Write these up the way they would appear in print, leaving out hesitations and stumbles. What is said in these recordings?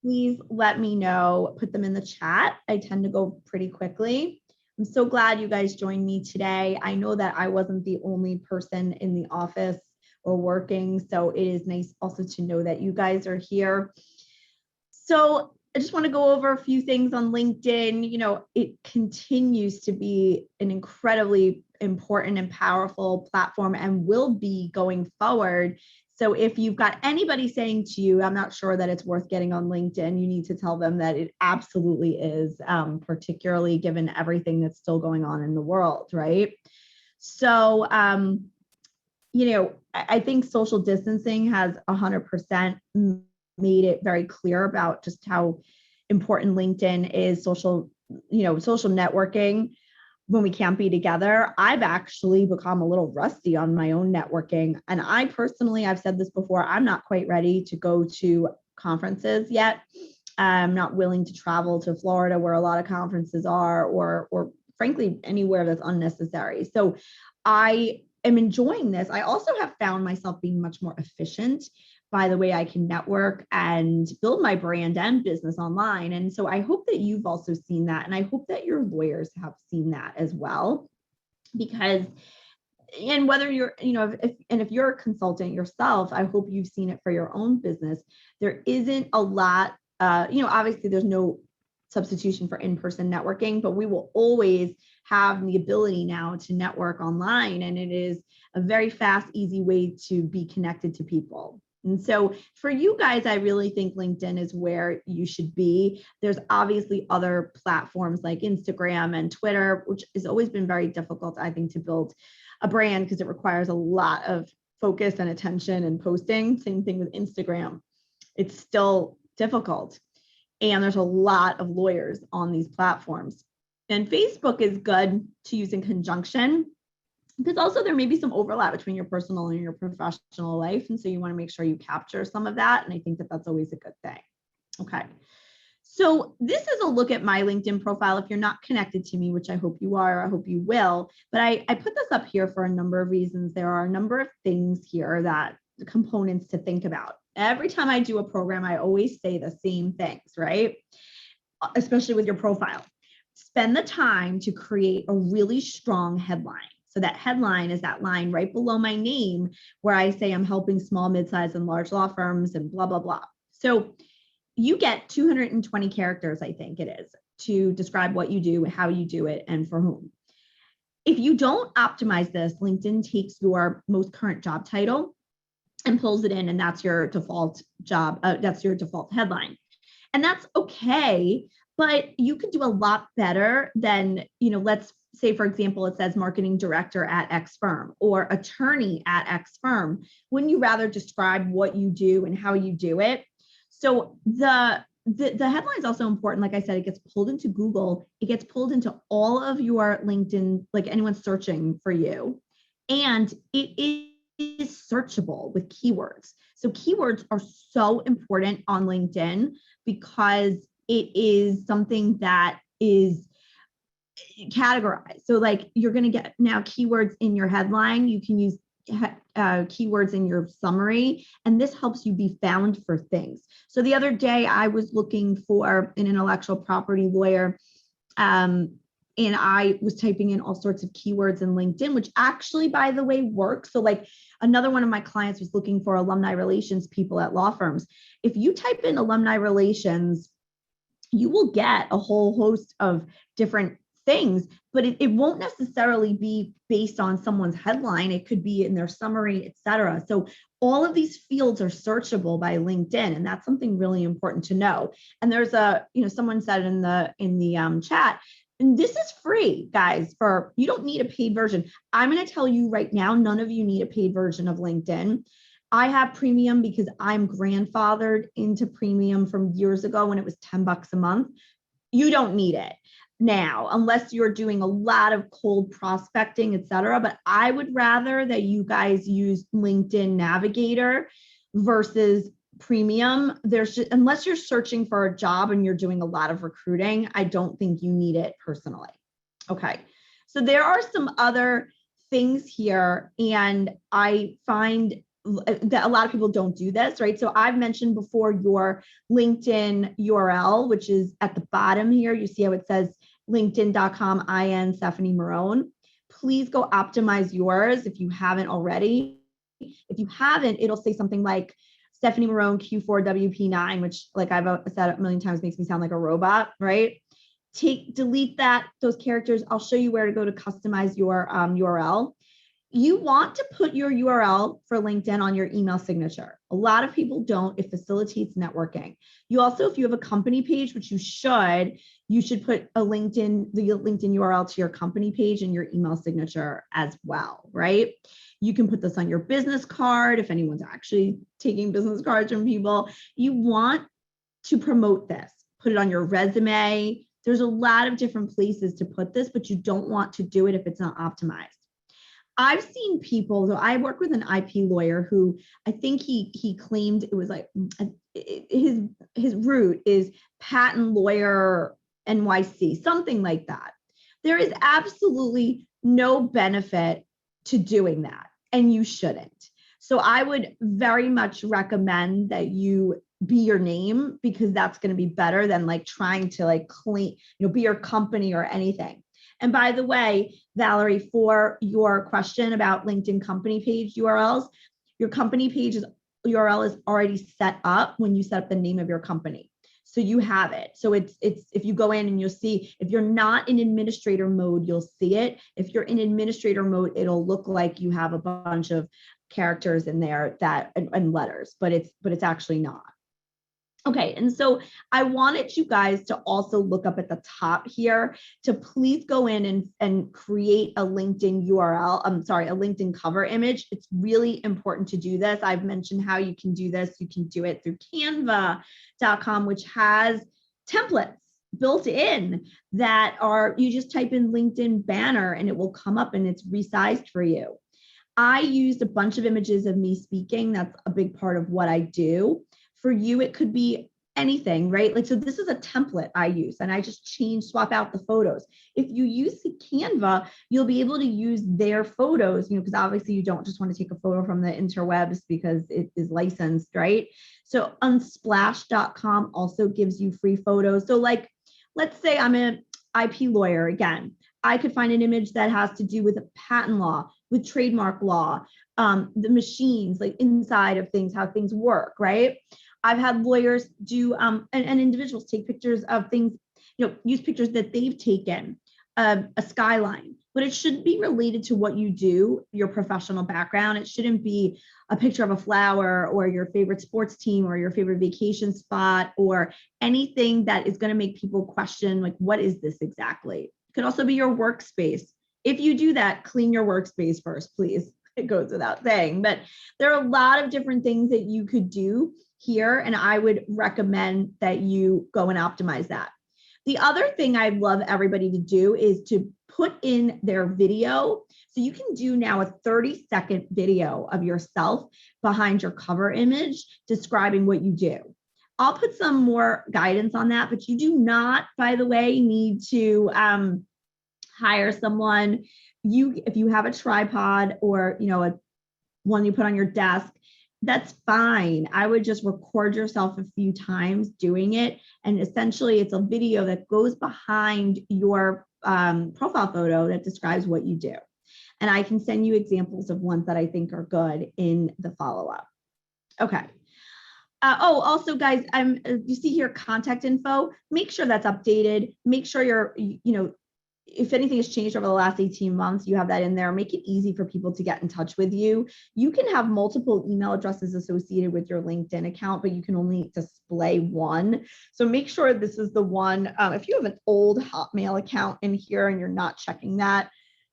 please let me know, put them in the chat. I tend to go pretty quickly. I'm so glad you guys joined me today. I know that I wasn't the only person in the office or working, so it is nice also to know that you guys are here. So I just want to go over a few things on LinkedIn. You know, it continues to be an incredibly important and powerful platform and will be going forward. So if you've got anybody saying to you, I'm not sure that it's worth getting on LinkedIn, you need to tell them that it absolutely is, particularly given everything that's still going on in the world, right? So, you know, I think social distancing has 100% made it very clear about just how important LinkedIn is, social networking when we can't be together. I've actually become a little rusty on my own networking. And I personally, I've said this before, I'm not quite ready to go to conferences yet. I'm not willing to travel to Florida where a lot of conferences are, or frankly, anywhere that's unnecessary. So I am enjoying this. I also have found myself being much more efficient by the way I can network and build my brand and business online. And so I hope that you've also seen that. And I hope that your lawyers have seen that as well, because, and whether you're, you know, if you're a consultant yourself, I hope you've seen it for your own business. There isn't a lot, you know, obviously there's no substitution for in-person networking, but we will always have the ability now to network online. And it is a very fast, easy way to be connected to people. And so for you guys, I really think LinkedIn is where you should be. There's obviously other platforms like Instagram and Twitter, which has always been very difficult, I think, to build a brand because it requires a lot of focus and attention and posting. Same thing with Instagram. It's still difficult. And there's a lot of lawyers on these platforms. And Facebook is good to use in conjunction, because also there may be some overlap between your personal and your professional life. And so you want to make sure you capture some of that. And I think that that's always a good thing. Okay. So this is a look at my LinkedIn profile. If you're not connected to me, which I hope you are, I hope you will, but I put this up here for a number of reasons. There are a number of things here that the components to think about. Every time I do a program, I always say the same things, right? Especially with your profile. Spend the time to create a really strong headline. So that headline is that line right below my name where I say I'm helping small, mid-sized, and large law firms and blah, blah, blah. So you get 220 characters, I think it is, to describe what you do, how you do it, and for whom. If you don't optimize this, LinkedIn takes your most current job title and pulls it in, and that's your default job, that's your default headline. And that's okay, but you could do a lot better than, you know, let's say, for example, it says marketing director at X firm or attorney at X firm. Wouldn't you rather describe what you do and how you do it? So the headline is also important. Like I said, it gets pulled into Google. It gets pulled into all of your LinkedIn, like anyone searching for you. And it is searchable with keywords. So keywords are so important on LinkedIn because it is something that is categorized. So like you're going to get now keywords in your headline. You can use keywords in your summary, and this helps you be found for things. So the other day I was looking for an intellectual property lawyer, and I was typing in all sorts of keywords in LinkedIn, which actually, by the way, works. So like another one of my clients was looking for alumni relations people at law firms. If you type in alumni relations, you will get a whole host of different things, but it won't necessarily be based on someone's headline. It could be in their summary, et cetera. So all of these fields are searchable by LinkedIn, and that's something really important to know. And there's a, you know, someone said in the chat, and this is free, guys, you don't need a paid version. I'm going to tell you right now, none of you need a paid version of LinkedIn. I have premium because I'm grandfathered into premium from years ago when it was $10 a month. You don't need it now, unless you're doing a lot of cold prospecting, et cetera. But I would rather that you guys use LinkedIn Navigator versus premium. Unless you're searching for a job and you're doing a lot of recruiting, I don't think you need it personally. Okay, so there are some other things here, and I find that a lot of people don't do this, right? So I've mentioned before your LinkedIn URL, which is at the bottom here. You see how it says linkedin.com, IN Stefanie Marrone. Please go optimize yours if you haven't already. If you haven't, it'll say something like Stefanie Marrone Q4WP9, which, like I've said a million times, makes me sound like a robot, right? Delete those characters. I'll show you where to go to customize your URL. You want to put your URL for LinkedIn on your email signature. A lot of people don't. It facilitates networking. You also, if you have a company page, which you should put the LinkedIn URL to your company page and your email signature as well, right? You can put this on your business card if anyone's actually taking business cards from people. You want to promote this. Put it on your resume. There's a lot of different places to put this, but you don't want to do it if it's not optimized. I've seen people, so I work with an IP lawyer who I think he claimed it was like his root is patent lawyer NYC, something like that. There is absolutely no benefit to doing that, and you shouldn't. So I would very much recommend that you be your name, because that's going to be better than like trying to like be your company or anything. And by the way, Valerie, for your question about LinkedIn company page URLs, your company page's URL is already set up when you set up the name of your company. So you have it. So it's if you go in and you'll see, if you're not in administrator mode, you'll see it. If you're in administrator mode, it'll look like you have a bunch of characters in there and letters, but it's actually not. Okay, and so I wanted you guys to also look up at the top here to please go in and create a LinkedIn URL, a LinkedIn cover image. It's really important to do this. I've mentioned how you can do this. You can do it through canva.com, which has templates built in that you just type in LinkedIn banner and it will come up and it's resized for you. I used a bunch of images of me speaking. That's a big part of what I do. For you, it could be anything, right? Like, so this is a template I use and I just swap out the photos. If you use Canva, you'll be able to use their photos, because obviously you don't just want to take a photo from the interwebs because it is licensed, right? So unsplash.com also gives you free photos. So like, let's say I'm an IP lawyer again. I could find an image that has to do with patent law, with trademark law, the machines, like inside of things, how things work, right? I've had lawyers do, and individuals take pictures of things, use pictures that they've taken, a skyline, but it shouldn't be related to what you do, your professional background. It shouldn't be a picture of a flower or your favorite sports team or your favorite vacation spot or anything that is going to make people question, like, what is this exactly? It could also be your workspace. If you do that, clean your workspace first, please. It goes without saying, but there are a lot of different things that you could do here, and I would recommend that you go and optimize that. The other thing I'd love everybody to do is to put in their video. So you can do now a 30-second video of yourself behind your cover image describing what you do. I'll put some more guidance on that, but you do not, by the way, need to hire someone. If you have a tripod or one you put on your desk, that's fine. I would just record yourself a few times doing it. And essentially it's a video that goes behind your profile photo that describes what you do. And I can send you examples of ones that I think are good in the follow-up. Okay. Also guys, you see here contact info, make sure that's updated. Make sure if anything has changed over the last 18 months, you have that in there. Make it easy for people to get in touch with you. You can have multiple email addresses associated with your LinkedIn account, but you can only display one. So make sure this is the one. If you have an old Hotmail account in here and you're not checking that,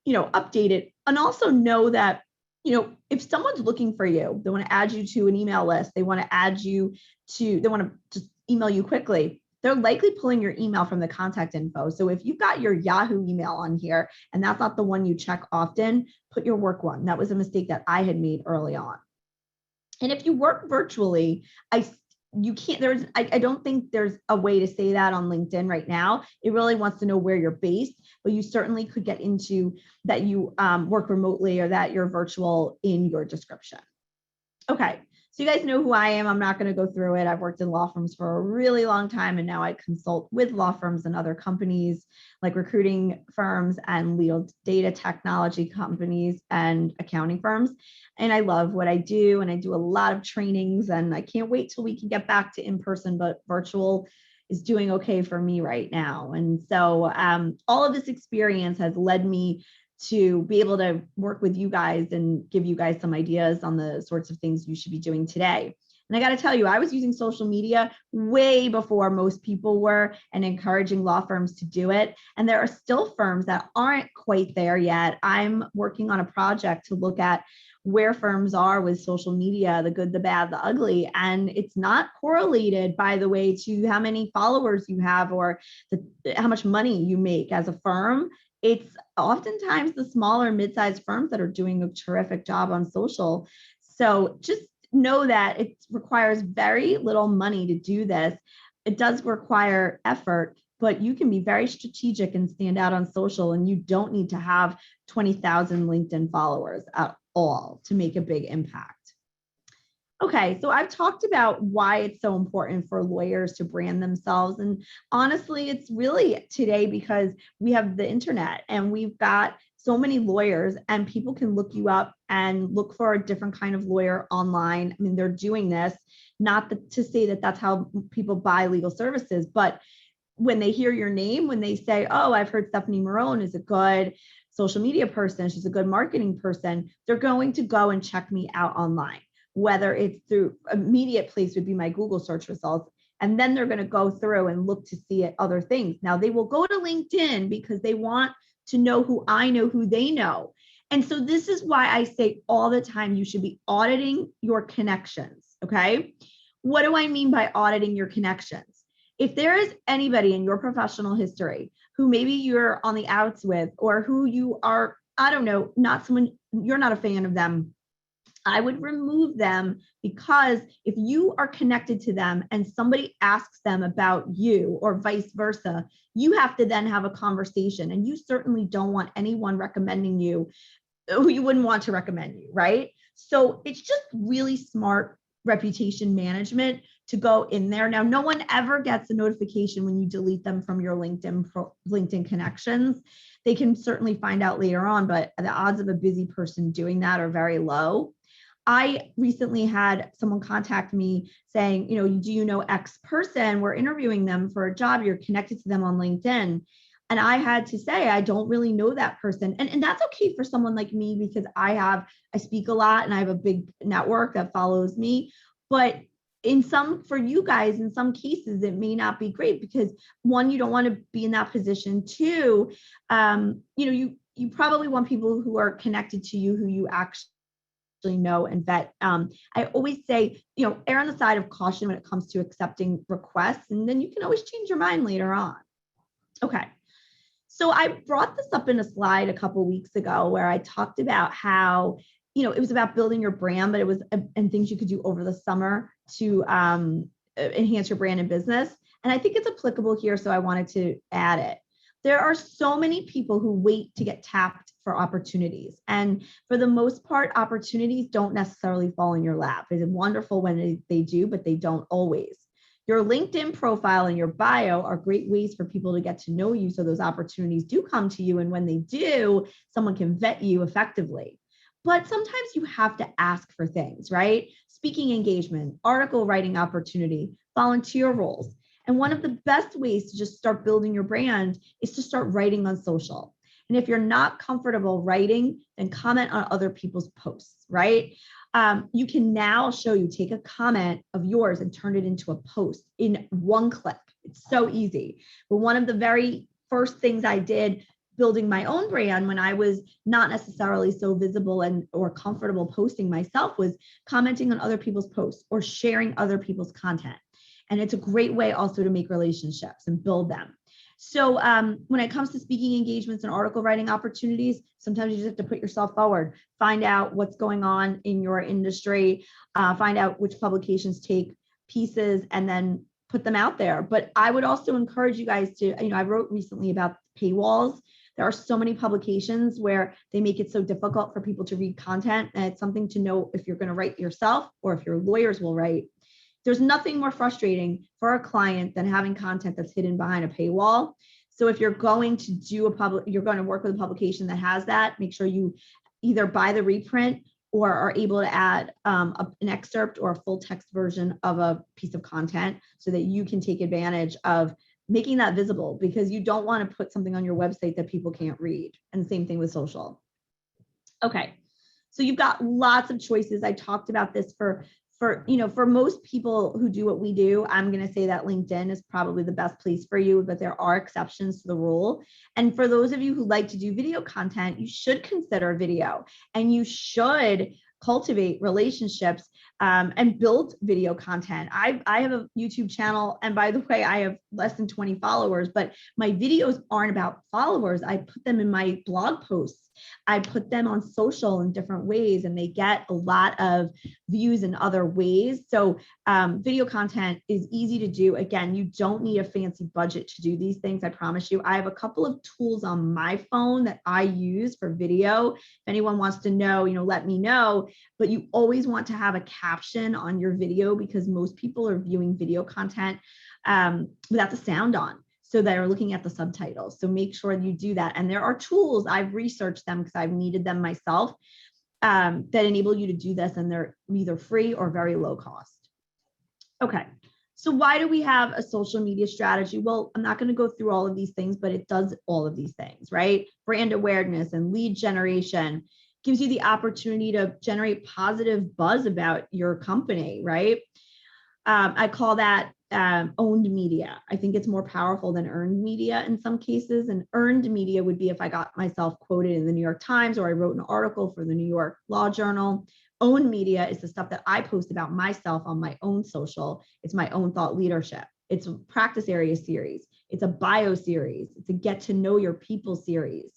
update it. And also know that, if someone's looking for you, they want to add you to an email list, they want to just email you quickly, they're likely pulling your email from the contact info. So if you've got your Yahoo email on here and that's not the one you check often, put your work one. That was a mistake that I had made early on. And if you work virtually, I don't think there's a way to say that on LinkedIn right now. It really wants to know where you're based, but you certainly could get into that you work remotely or that you're virtual in your description. Okay. So you guys know who I am. I'm not going to go through it. I've worked in law firms for a really long time, and now I consult with law firms and other companies like recruiting firms and legal data technology companies and accounting firms. And I love what I do, and I do a lot of trainings, and I can't wait till we can get back to in person, but virtual is doing okay for me right now. And so all of this experience has led me to be able to work with you guys and give you guys some ideas on the sorts of things you should be doing today. And I got to tell you, I was using social media way before most people were and encouraging law firms to do it. And there are still firms that aren't quite there yet. I'm working on a project to look at where firms are with social media, the good, the bad, the ugly. And it's not correlated, by the way, to how many followers you have or how much money you make as a firm. It's oftentimes the smaller mid-sized firms that are doing a terrific job on social. So just know that it requires very little money to do this. It does require effort, but you can be very strategic and stand out on social, and you don't need to have 20,000 LinkedIn followers at all to make a big impact. Okay, so I've talked about why it's so important for lawyers to brand themselves. And honestly, it's really today because we have the internet and we've got so many lawyers, and people can look you up and look for a different kind of lawyer online. I mean, they're doing this, not to say that that's how people buy legal services, but when they hear your name, when they say, oh, I've heard Stefanie Marrone is a good social media person, she's a good marketing person, they're going to go and check me out online. Whether it's through immediate place would be my Google search results. And then they're going to go through and look to see at other things. Now they will go to LinkedIn because they want to know who I know, who they know. And so this is why I say all the time, you should be auditing your connections. Okay. What do I mean by auditing your connections? If there is anybody in your professional history who maybe you're on the outs with, or who you are, I don't know, not someone, you're not a fan of them, I would remove them, because if you are connected to them and somebody asks them about you or vice versa, you have to then have a conversation, and you certainly don't want anyone recommending you who you wouldn't want to recommend you, right? So it's just really smart reputation management to go in there. Now, no one ever gets a notification when you delete them from your LinkedIn connections. They can certainly find out later on, but the odds of a busy person doing that are very low. I recently had someone contact me saying, do you know X person? We're interviewing them for a job. You're connected to them on LinkedIn. And I had to say, I don't really know that person. And that's okay for someone like me, because I speak a lot and I have a big network that follows me. But for you guys, in some cases, it may not be great, because one, you don't want to be in that position. Two, you probably want people who are connected to you, who you actually know and vet. I always say, err on the side of caution when it comes to accepting requests, and then you can always change your mind later on. Okay. So I brought this up in a slide a couple of weeks ago where I talked about how, it was about building your brand, but it was and things you could do over the summer to enhance your brand and business. And I think it's applicable here, so I wanted to add it. There are so many people who wait to get tapped for opportunities. And for the most part, opportunities don't necessarily fall in your lap. It's wonderful when they do, but they don't always. Your LinkedIn profile and your bio are great ways for people to get to know you, so those opportunities do come to you. And when they do, someone can vet you effectively. But sometimes you have to ask for things, right? Speaking engagement, article writing opportunity, volunteer roles. And one of the best ways to just start building your brand is to start writing on social. And if you're not comfortable writing, then comment on other people's posts, right? You can now take a comment of yours and turn it into a post in one click. It's so easy. But one of the very first things I did building my own brand when I was not necessarily so visible or comfortable posting myself was commenting on other people's posts or sharing other people's content. And it's a great way also to make relationships and build them. So when it comes to speaking engagements and article writing opportunities, sometimes you just have to put yourself forward, find out what's going on in your industry, find out which publications take pieces, and then put them out there. But I would also encourage you guys to, I wrote recently about paywalls. There are so many publications where they make it so difficult for people to read content, and it's something to know if you're going to write yourself or if your lawyers will write. There's nothing more frustrating for a client than having content that's hidden behind a paywall. So if you're going to you're going to work with a publication that has that, make sure you either buy the reprint or are able to add an excerpt or a full text version of a piece of content so that you can take advantage of making that visible, because you don't want to put something on your website that people can't read. And the same thing with social. Okay, so you've got lots of choices. I talked about this for most people who do what we do. I'm going to say that LinkedIn is probably the best place for you, but there are exceptions to the rule. And for those of you who like to do video content, you should consider video, and you should cultivate relationships and build video content. I have a YouTube channel, and by the way, I have less than 20 followers, but my videos aren't about followers. I put them in my blog posts. I put them on social in different ways, and they get a lot of views in other ways. So video content is easy to do. Again, you don't need a fancy budget to do these things. I promise you. I have a couple of tools on my phone that I use for video. If anyone wants to know, let me know. But you always want to have a caption on your video, because most people are viewing video content without the sound on. So they're looking at the subtitles. So make sure you do that. And there are tools, I've researched them because I've needed them myself, that enable you to do this, and they're either free or very low cost. Okay, so why do we have a social media strategy? Well, I'm not going to go through all of these things, but it does all of these things, right? Brand awareness and lead generation gives you the opportunity to generate positive buzz about your company, right? I call that owned media. I think it's more powerful than earned media in some cases. And earned media would be if I got myself quoted in the New York Times, or I wrote an article for the New York Law Journal. Owned media is the stuff that I post about myself on my own social. It's my own thought leadership. It's a practice area series. It's a bio series. It's a get to know your people series.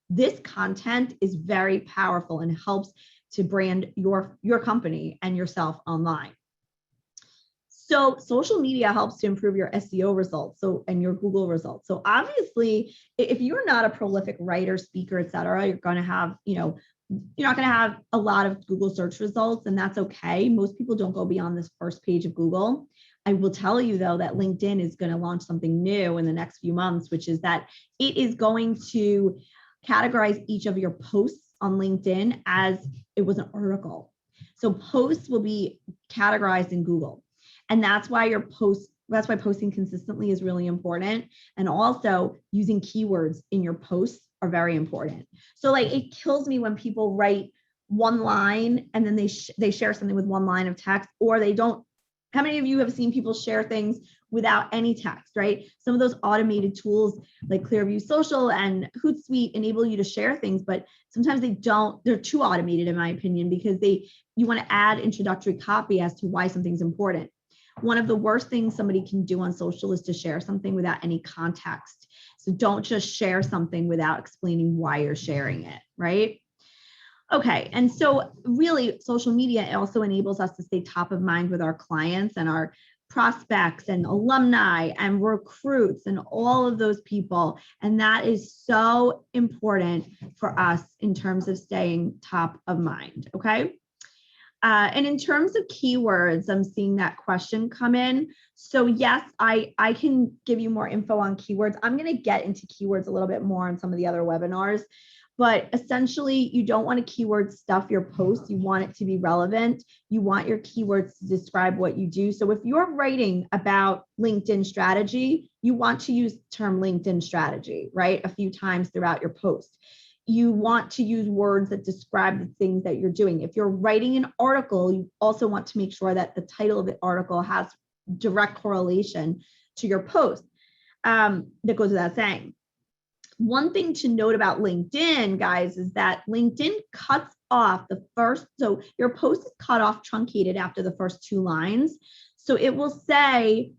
This content is very powerful and helps to brand your company and yourself online. So social media helps to improve your SEO results, and your Google results. So obviously, if you're not a prolific writer, speaker, et cetera, you're going to have, you're not going to have a lot of Google search results, and that's okay. Most people don't go beyond this first page of Google. I will tell you, though, that LinkedIn is going to launch something new in the next few months, which is that it is going to categorize each of your posts on LinkedIn as it was an article. So posts will be categorized in Google. And that's why posting consistently is really important. And also using keywords in your posts are very important. So it kills me when people write one line and then they share something with one line of text, or they don't. How many of you have seen people share things without any text, right? Some of those automated tools like Clearview Social and Hootsuite enable you to share things, but sometimes they're too automated in my opinion, because you want to add introductory copy as to why something's important. One of the worst things somebody can do on social is to share something without any context. So don't just share something without explaining why you're sharing it, right? Okay, and so really social media also enables us to stay top of mind with our clients and our prospects and alumni and recruits and all of those people. And that is so important for us in terms of staying top of mind, okay? And in terms of keywords, I'm seeing that question come in. So yes, I can give you more info on keywords. I'm going to get into keywords a little bit more on some of the other webinars, but essentially you don't want to keyword stuff your post. You want it to be relevant. You want your keywords to describe what you do. So if you're writing about LinkedIn strategy, you want to use the term LinkedIn strategy, right? A few times throughout your post. You want to use words that describe the things that you're doing. If you're writing an article, you also want to make sure that the title of the article has direct correlation to your post. That goes without saying. One thing to note about LinkedIn, guys, is that LinkedIn cuts off so your post is cut off, truncated after the first two lines. So it will say,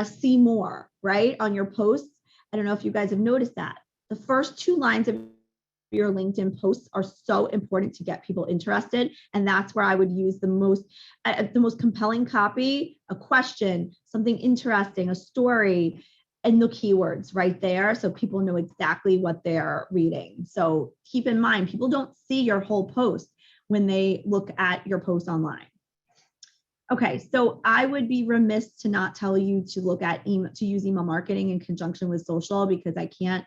see more, right, on your posts. I don't know if you guys have noticed that. The first two lines of your LinkedIn posts are so important to get people interested. And that's where I would use the most compelling copy, a question, something interesting, a story, and the keywords right there, so people know exactly what they're reading. So keep in mind, people don't see your whole post when they look at your post online. Okay, so I would be remiss to not tell you to look at email, to use email marketing in conjunction with social, because I can't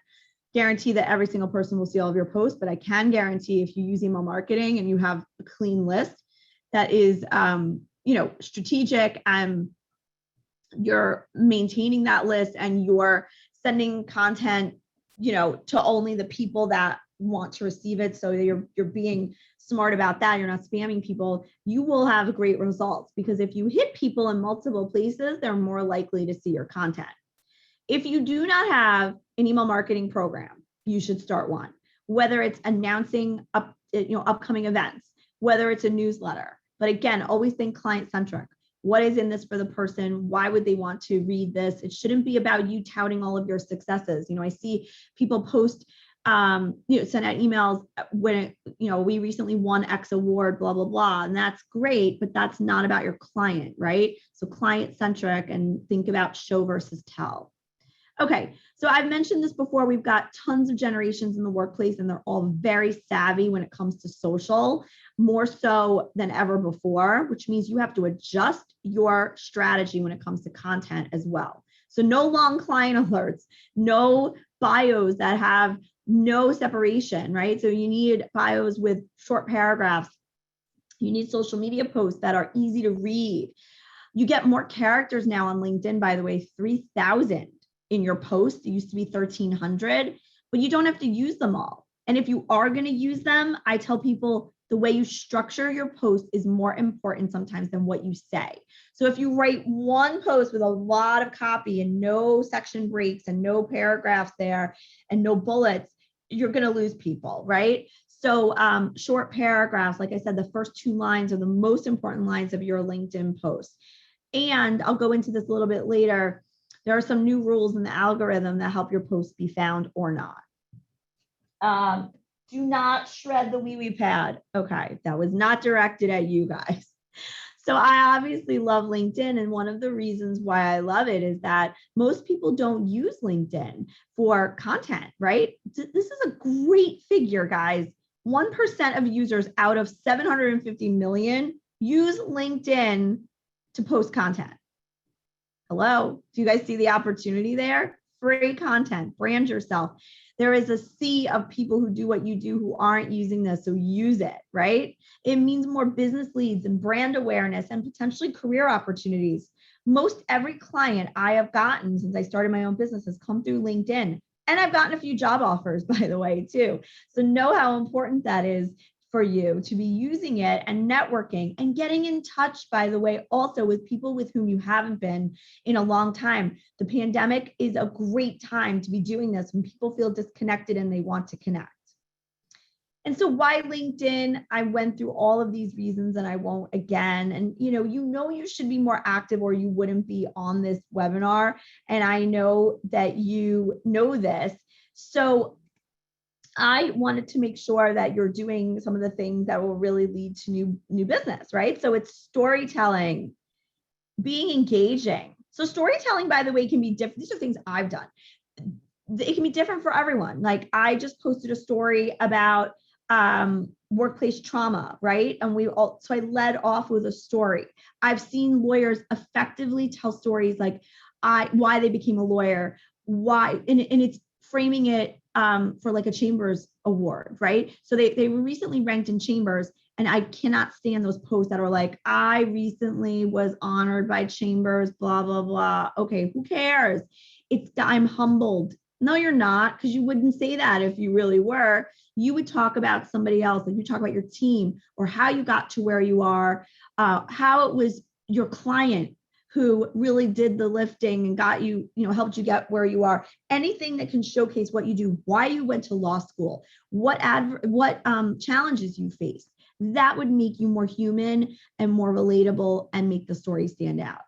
guarantee that every single person will see all of your posts, but I can guarantee if you use email marketing and you have a clean list that is, strategic, and you're maintaining that list and you're sending content, to only the people that want to receive it. So you're being smart about that. You're not spamming people. You will have great results, because if you hit people in multiple places, they're more likely to see your content. If you do not have an email marketing program, you should start one, whether it's announcing upcoming events, whether it's a newsletter. But again, always think client-centric. What is in this for the person? Why would they want to read this? It shouldn't be about you touting all of your successes. I see people post, send out emails when, we recently won X award, blah, blah, blah. And that's great, but that's not about your client, right? So client-centric, and think about show versus tell. Okay, so I've mentioned this before. We've got tons of generations in the workplace, and they're all very savvy when it comes to social, more so than ever before, which means you have to adjust your strategy when it comes to content as well. So no long client alerts, no bios that have no separation, right? So you need bios with short paragraphs. You need social media posts that are easy to read. You get more characters now on LinkedIn, by the way, 3,000 in your post. It used to be 1,300, but you don't have to use them all. And if you are going to use them, I tell people the way you structure your post is more important sometimes than what you say. So if you write one post with a lot of copy and no section breaks and no paragraphs there and no bullets, you're going to lose people, right? So short paragraphs, like I said, the first 2 lines are the most important lines of your LinkedIn post. And I'll go into this a little bit later. There are some new rules in the algorithm that help your post be found or not. Do not shred the wee pad. Okay, that was not directed at you guys. So I obviously love LinkedIn, and one of the reasons why I love it is that most people don't use LinkedIn for content, right? This is a great figure, guys. 1% of users out of 750 million use LinkedIn to post content. Hello, do you guys see the opportunity there? Free content, brand yourself. There is a sea of people who do what you do who aren't using this, so use it, right? It means more business leads and brand awareness and potentially career opportunities. Most every client I have gotten since I started my own business has come through LinkedIn. And I've gotten a few job offers, by the way, too. So know how important that is for you to be using it and networking and getting in touch, by the way, also with people with whom you haven't been in a long time. The pandemic is a great time to be doing this when people feel disconnected and they want to connect. And so why LinkedIn? I went through all of these reasons and I won't again. And you should be more active or you wouldn't be on this webinar. And I know that you know this. So I wanted to make sure that you're doing some of the things that will really lead to new business, right? So it's storytelling, being engaging. So storytelling, by the way, can be different. These are things I've done. It can be different for everyone. Like I just posted a story about workplace trauma, right? And so I led off with a story. I've seen lawyers effectively tell stories like why they became a lawyer, why, and it's framing it for like a Chambers award, right? So they were recently ranked in Chambers, and I cannot stand those posts that are like, I recently was honored by Chambers, blah, blah, blah. Okay, who cares? I'm humbled. No, you're not, because you wouldn't say that if you really were. You would talk about somebody else, like you talk about your team or how you got to where you are, how it was your client who really did the lifting and got you, helped you get where you are. Anything that can showcase what you do, why you went to law school, what challenges you faced, that would make you more human and more relatable and make the story stand out.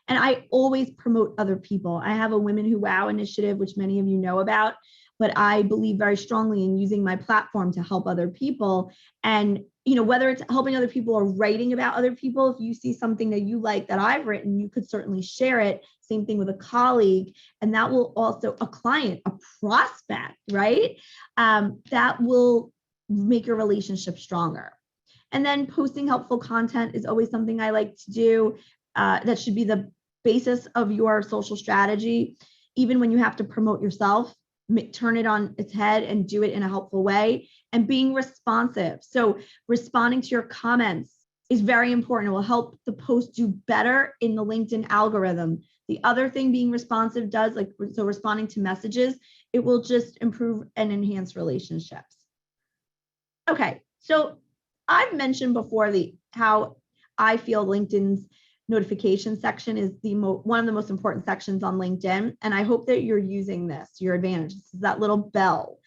And I always promote other people. I have a Women Who Wow initiative, which many of you know about. but I believe very strongly in using my platform to help other people. And, whether it's helping other people or writing about other people, if you see something that you like that I've written, you could certainly share it. Same thing with a colleague. And that will also, a client, a prospect, right? That will make your relationship stronger. And then posting helpful content is always something I like to do. That should be the basis of your social strategy. Even when you have to promote yourself, turn it on its head and do it in a helpful way, and being responsive. So responding to your comments is very important. It will help the post do better in the LinkedIn algorithm. The other thing being responsive does, so responding to messages, it will just improve and enhance relationships. Okay, so I've mentioned before how I feel LinkedIn's notification section is one of the most important sections on LinkedIn. And I hope that you're using this to your advantage. This is that little bell.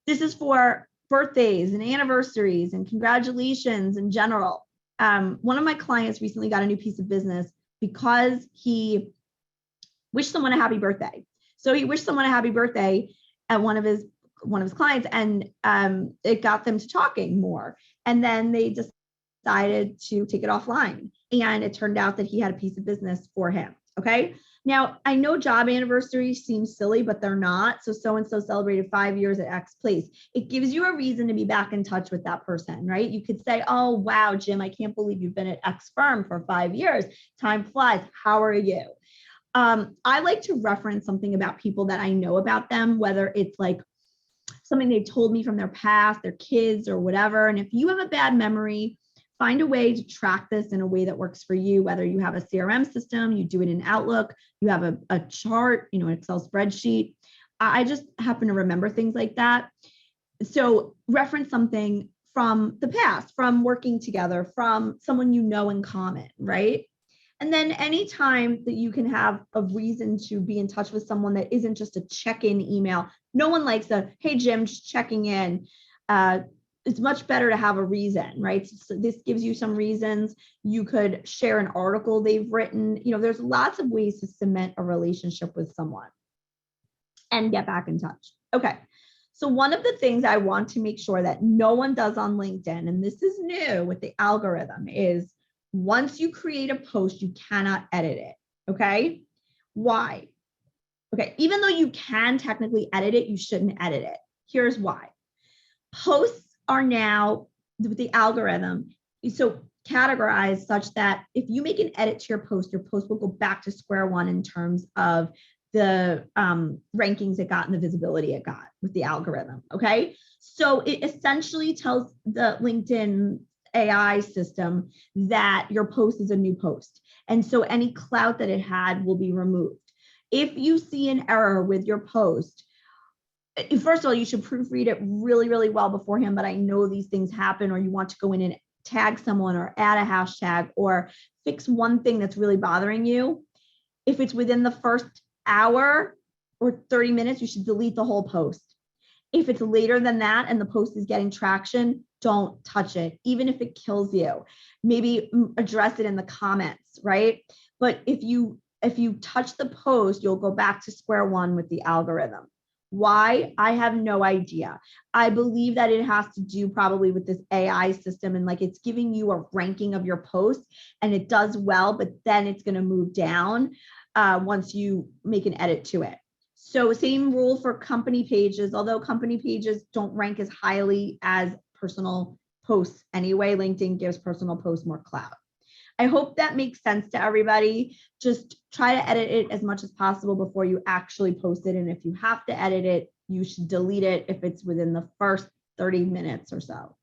This is for birthdays and anniversaries and congratulations in general. One of my clients recently got a new piece of business because he wished someone a happy birthday. So he wished someone a happy birthday at one of his clients, and it got them to talking more. And then they decided to take it offline. And it turned out that he had a piece of business for him. Okay. Now, I know job anniversaries seem silly, but they're not. So-and-so celebrated 5 years at X place. It gives you a reason to be back in touch with that person, right? You could say, oh, wow, Jim, I can't believe you've been at X firm for 5 years. Time flies. How are you? I like to reference something about people that I know about them, whether it's like something they told me from their past, their kids or whatever. And if you have a bad memory, find a way to track this in a way that works for you, whether you have a CRM system, you do it in Outlook, you have a chart, an Excel spreadsheet. I just happen to remember things like that. So reference something from the past, from working together, from someone you know in common, right? And then anytime that you can have a reason to be in touch with someone that isn't just a check-in email. No one likes a, hey, Jim, just checking in. It's much better to have a reason, right? So this gives you some reasons. You could share an article they've written. There's lots of ways to cement a relationship with someone and get back in touch. Okay. So one of the things I want to make sure that no one does on LinkedIn, and this is new with the algorithm, is once you create a post, you cannot edit it. Okay. Why? Okay. Even though you can technically edit it, you shouldn't edit it. Here's why. Posts are now with the algorithm so categorized such that if you make an edit to your post will go back to square one in terms of the rankings it got and the visibility it got with the algorithm. Okay. So it essentially tells the LinkedIn AI system that your post is a new post. And so any clout that it had will be removed. If you see an error with your post, first of all, you should proofread it really, really well beforehand, but I know these things happen, or you want to go in and tag someone or add a hashtag or fix one thing that's really bothering you. If it's within the first hour or 30 minutes, you should delete the whole post. If it's later than that and the post is getting traction, don't touch it, even if it kills you. Maybe address it in the comments, right? But if you touch the post, you'll go back to square one with the algorithm. Why? I have no idea. I believe that it has to do probably with this AI system, and it's giving you a ranking of your posts, and it does well, but then it's going to move down once you make an edit to it. So same rule for company pages, although company pages don't rank as highly as personal posts anyway. LinkedIn gives personal posts more clout. I hope that makes sense to everybody. Just try to edit it as much as possible before you actually post it. And if you have to edit it, you should delete it if it's within the first 30 minutes or so,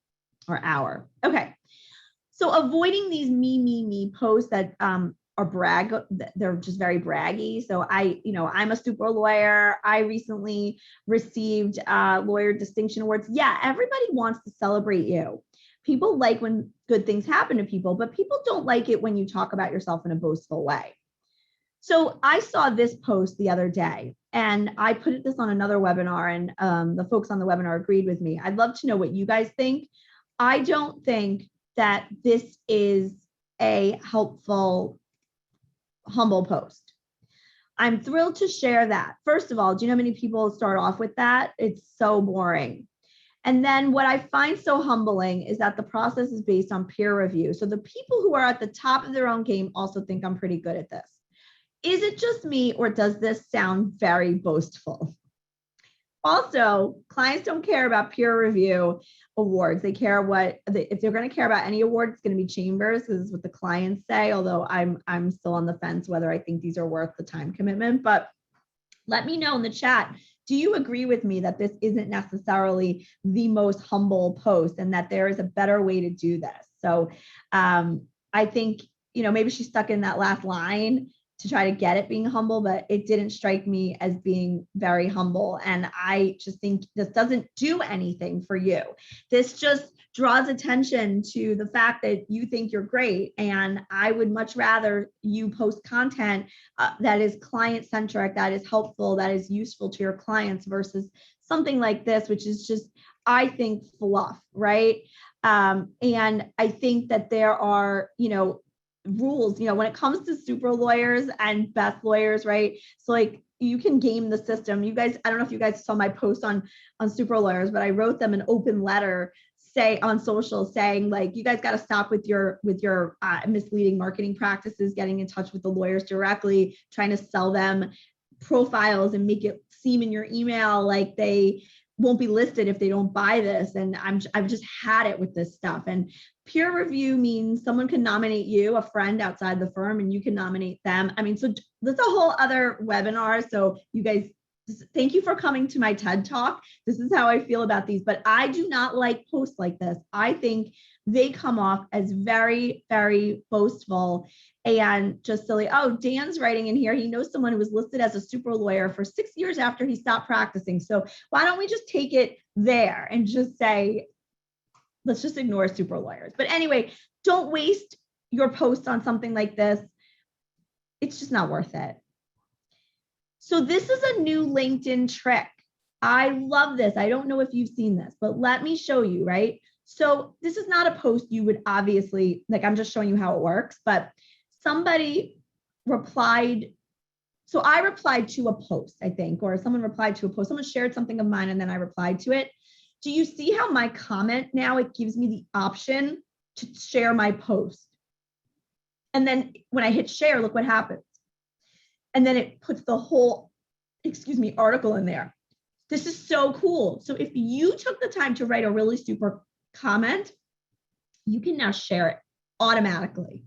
or hour. Okay. So avoiding these me posts that are they're just very braggy. So I'm a super lawyer. I recently received lawyer distinction awards. Yeah, everybody wants to celebrate you. People like when good things happen to people, but people don't like it when you talk about yourself in a boastful way. So I saw this post the other day, and I put this on another webinar, and the folks on the webinar agreed with me. I'd love to know what you guys think. I don't think that this is a helpful, humble post. I'm thrilled to share that. First of all, do you know how many people start off with that? It's so boring. And then what I find so humbling is that the process is based on peer review. So the people who are at the top of their own game also think I'm pretty good at this. Is it just me, or does this sound very boastful? Also, clients don't care about peer review awards. They care if they're going to care about any award, it's going to be Chambers, because it's what the clients say. Although I'm still on the fence whether I think these are worth the time commitment. But let me know in the chat. Do you agree with me that this isn't necessarily the most humble post, and that there is a better way to do this? So I think, maybe she's stuck in that last line to try to get it being humble, but it didn't strike me as being very humble. And I just think this doesn't do anything for you. This just draws attention to the fact that you think you're great. And I would much rather you post content that is client-centric, that is helpful, that is useful to your clients, versus something like this, which is just, I think, fluff, right? And I think that there are, rules, when it comes to super lawyers and best lawyers, right? So like, you can game the system. You guys, I don't know if you guys saw my post on super lawyers, but I wrote them an open letter on social saying, like, you guys got to stop with your misleading marketing practices, getting in touch with the lawyers directly, trying to sell them profiles and make it seem in your email like they won't be listed if they don't buy this. And I've just had it with this stuff. And peer review means someone can nominate you, a friend outside the firm, and you can nominate them. I mean, so that's a whole other webinar. So you guys, thank you for coming to my TED Talk. This is how I feel about these, but I do not like posts like this. I think they come off as very, very boastful and just silly. Oh, Dan's writing in here. He knows someone who was listed as a super lawyer for 6 years after he stopped practicing. So why don't we just take it there and just say, let's just ignore super lawyers. But anyway, don't waste your post on something like this. It's just not worth it. So this is a new LinkedIn trick. I love this. I don't know if you've seen this, but let me show you, right? So this is not a post you would obviously, like, I'm just showing you how it works, but somebody replied. So I replied to a post, I think, or someone replied to a post. Someone shared something of mine and then I replied to it. Do you see how my comment now, it gives me the option to share my post? And then when I hit share, look what happens. And then it puts the whole, article in there. This is so cool. So if you took the time to write a really super comment, you can now share it automatically.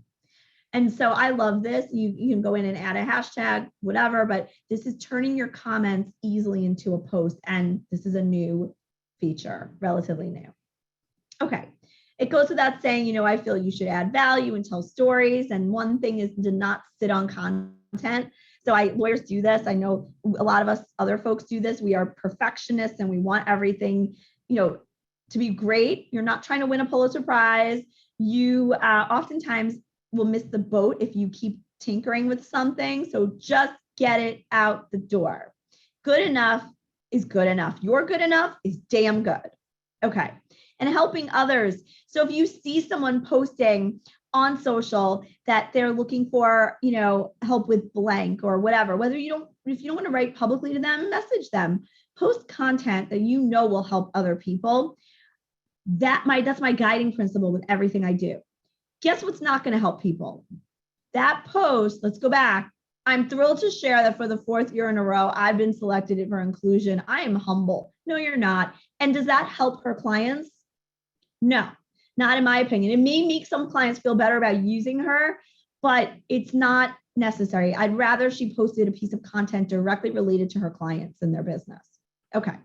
And so I love this. You can go in and add a hashtag, whatever, but this is turning your comments easily into a post. And this is a new feature, relatively new. Okay. It goes without saying, I feel you should add value and tell stories. And one thing is to not sit on content. So lawyers do this. I know a lot of us other folks do this. We are perfectionists and we want everything, to be great. You're not trying to win a Pulitzer Prize. You oftentimes will miss the boat if you keep tinkering with something. So just get it out the door. Good enough is good enough. Your good enough is damn good. Okay. And helping others. So if you see someone posting on social that they're looking for, help with blank or whatever, if you don't want to write publicly to them, message them, post content that will help other people. That's my guiding principle with everything I do. Guess what's not going to help people? That post, let's go back. I'm thrilled to share that for the 4th year in a row, I've been selected for inclusion. I am humble. No, you're not. And does that help her clients? No, not in my opinion. It may make some clients feel better about using her, but it's not necessary. I'd rather she posted a piece of content directly related to her clients and their business. Okay.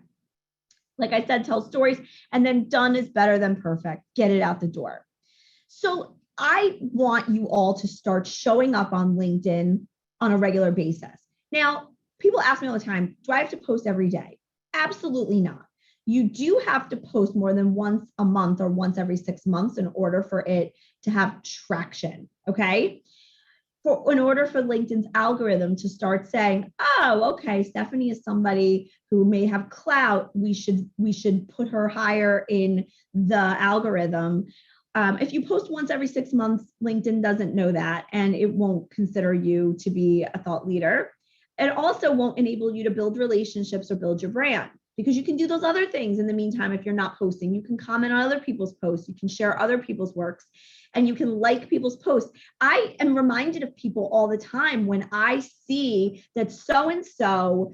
Like I said, tell stories, and then done is better than perfect. Get it out the door. So I want you all to start showing up on LinkedIn on a regular basis. Now, people ask me all the time, do I have to post every day? Absolutely not. You do have to post more than once a month or once every 6 months in order for it to have traction, okay? In order for LinkedIn's algorithm to start saying, oh, okay, Stefanie is somebody who may have clout. We should put her higher in the algorithm. If you post once every 6 months, LinkedIn doesn't know that, and it won't consider you to be a thought leader. It also won't enable you to build relationships or build your brand, because you can do those other things in the meantime. If you're not posting, you can comment on other people's posts, you can share other people's works, and you can like people's posts. I am reminded of people all the time when I see that so-and-so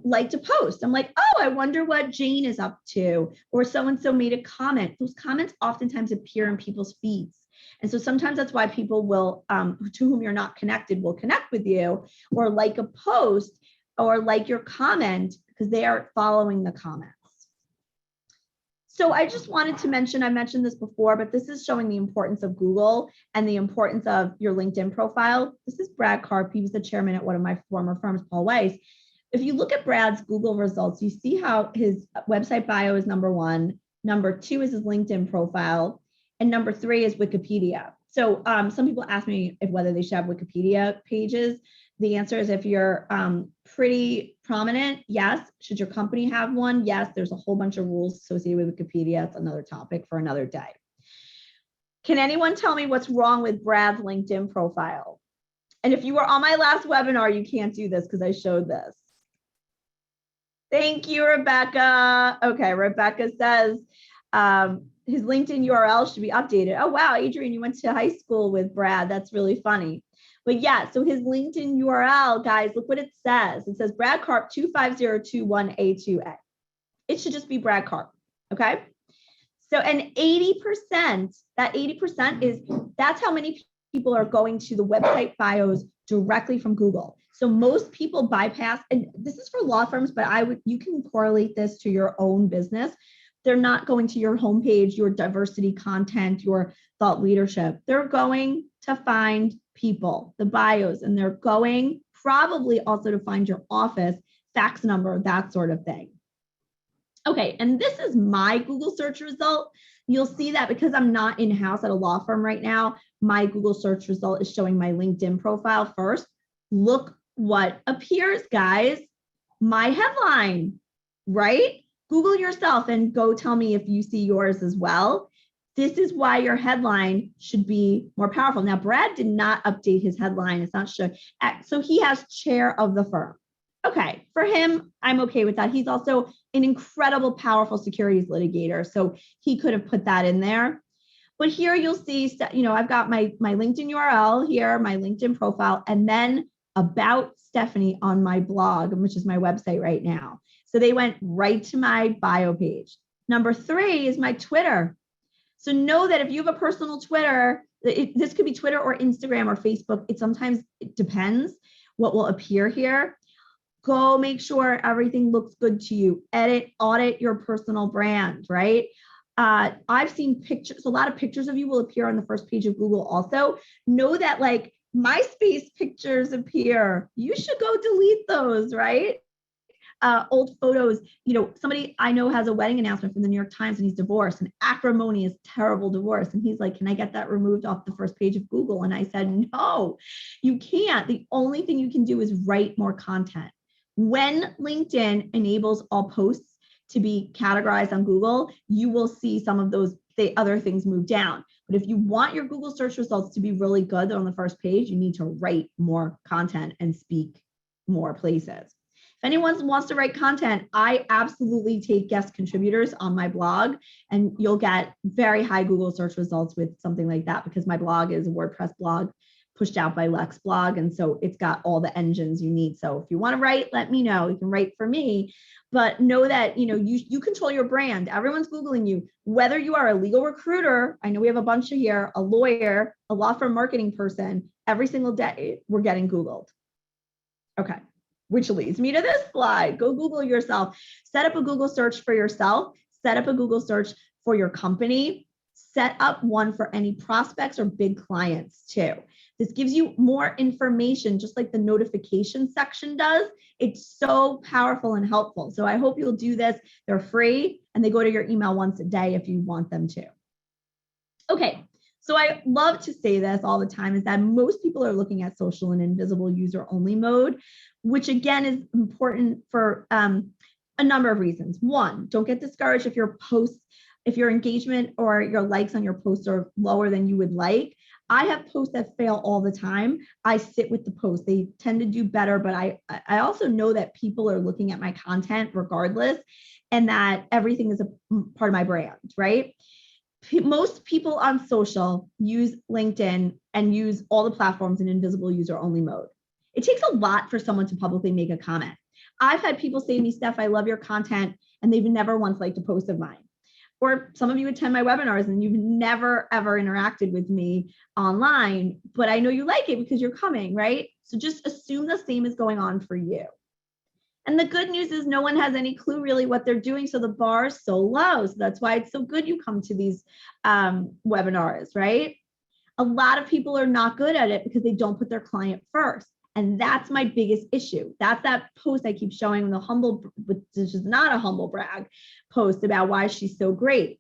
liked a post. I'm like, oh, I wonder what Jane is up to, or so-and-so made a comment. Those comments oftentimes appear in people's feeds. And so sometimes that's why people will, to whom you're not connected, will connect with you or like a post or like your comment, because they are following the comments. So I just wanted to mention, I mentioned this before, but this is showing the importance of Google and the importance of your LinkedIn profile. This is Brad Karp. He was the chairman at one of my former firms, Paul Weiss. If you look at Brad's Google results, you see how his website bio is number 1, number 2 is his LinkedIn profile, and number 3 is Wikipedia. So some people ask me whether they should have Wikipedia pages. The answer is if you're pretty prominent, yes. Should your company have one? Yes. There's a whole bunch of rules associated with Wikipedia. It's another topic for another day. Can anyone tell me what's wrong with Brad's LinkedIn profile? And if you were on my last webinar, you can't do this because I showed this. Thank you, Rebecca. Okay, Rebecca says his LinkedIn URL should be updated. Oh, wow, Adrian, you went to high school with Brad. That's really funny. But yeah, so his LinkedIn URL, guys, look what it says. It says Brad Karp 25021A2A. It should just be Brad Karp, okay? So, and 80%, that 80% is, that's how many people are going to the website bios directly from Google. So most people bypass, and this is for law firms, but you can correlate this to your own business. They're not going to your homepage, your diversity content, your thought leadership. They're going to find people, the bios, and they're going probably also to find your office, fax number, that sort of thing. Okay, and this is my Google search result. You'll see that because I'm not in-house at a law firm right now, my Google search result is showing my LinkedIn profile first. Look what appears, guys. My headline, right? Google yourself and go tell me if you see yours as well. This is why your headline should be more powerful. Now, Brad did not update his headline. It's not sure. So he has chair of the firm. Okay, for him, I'm okay with that. He's also an incredible, powerful securities litigator. So he could have put that in there. But here you'll see, I've got my LinkedIn URL here, my LinkedIn profile, and then about Stefanie on my blog, which is my website right now. So they went right to my bio page. Number 3 is my Twitter. So know that if you have a personal Twitter, this could be Twitter or Instagram or Facebook. It depends what will appear here. Go make sure everything looks good to you. Audit your personal brand, right? I've seen pictures, a lot of pictures of you will appear on the first page of Google also. Know that like MySpace pictures appear. You should go delete those, right? Old photos, somebody I know has a wedding announcement from the New York Times and he's divorced, and acrimonious, terrible divorce. And he's like, can I get that removed off the first page of Google? And I said, no, you can't. The only thing you can do is write more content. When LinkedIn enables all posts to be categorized on Google, you will see some of those other things move down. But if you want your Google search results to be really good on the first page, you need to write more content and speak more places. If anyone wants to write content, I absolutely take guest contributors on my blog, and you'll get very high Google search results with something like that, because my blog is a WordPress blog pushed out by Lex Blog. And so it's got all the engines you need. So if you want to write, let me know. You can write for me, but know that, you control your brand. Everyone's Googling you, whether you are a legal recruiter. I know we have a bunch of here, a lawyer, a law firm marketing person, every single day we're getting Googled. Okay. Which leads me to this slide. Go Google yourself. Set up a Google search for yourself. Set up a Google search for your company. Set up one for any prospects or big clients too. This gives you more information, just like the notification section does. It's so powerful and helpful. So I hope you'll do this. They're free and they go to your email once a day if you want them to. Okay. So I love to say this all the time, is that most people are looking at social and invisible user only mode, which again is important for a number of reasons. One, don't get discouraged if your engagement or your likes on your posts are lower than you would like. I have posts that fail all the time. I sit with the posts. They tend to do better, but I also know that people are looking at my content regardless, and that everything is a part of my brand, right? Most people on social use LinkedIn and use all the platforms in invisible user only mode. It takes a lot for someone to publicly make a comment. I've had people say to me, Steph, I love your content, and they've never once liked a post of mine. Or some of you attend my webinars and you've never, ever interacted with me online, but I know you like it because you're coming, right? So just assume the same is going on for you. And the good news is no one has any clue really what they're doing. So the bar is so low. So that's why it's so good you come to these webinars, right? A lot of people are not good at it because they don't put their client first. And that's my biggest issue. That's that post I keep showing, the humble, which is not a humble brag post about why she's so great.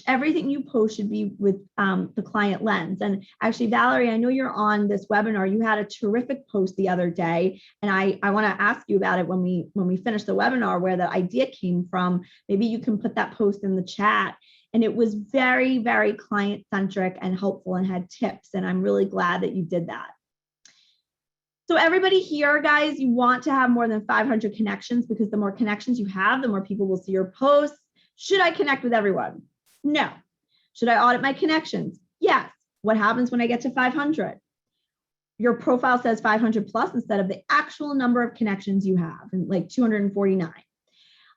Everything you post should be with the client lens. And actually, Valerie, I know you're on this webinar. You had a terrific post the other day, and I want to ask you about it when we finish the webinar, where the idea came from. Maybe you can put that post in the chat. And it was very, very client-centric and helpful and had tips. And I'm really glad that you did that. So everybody here, guys, you want to have more than 500 connections, because the more connections you have, the more people will see your posts. Should I connect with everyone? No. Should I audit my connections? Yes. What happens when I get to 500? Your profile says 500 plus instead of the actual number of connections you have, and like 249.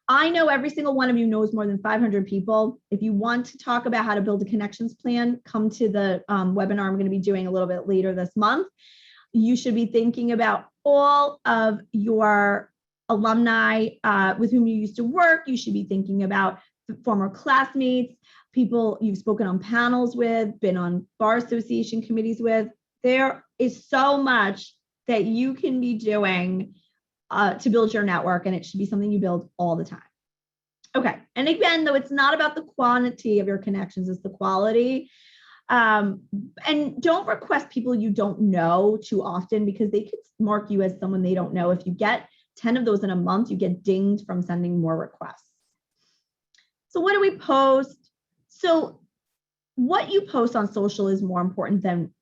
I know every single one of you knows more than 500 people. If you want to talk about how to build a connections plan, come to the webinar I'm going to be doing a little bit later this month. You should be thinking about all of your alumni with whom you used to work. You should be thinking about former classmates, people you've spoken on panels with, been on bar association committees with. There is so much that you can be doing to build your network, and it should be something you build all the time. Okay, and again, though, it's not about the quantity of your connections, it's the quality. And don't request people you don't know too often, because they could mark you as someone they don't know. If you get 10 of those in a month, you get dinged from sending more requests. So what do we post? So what you post on social is more important than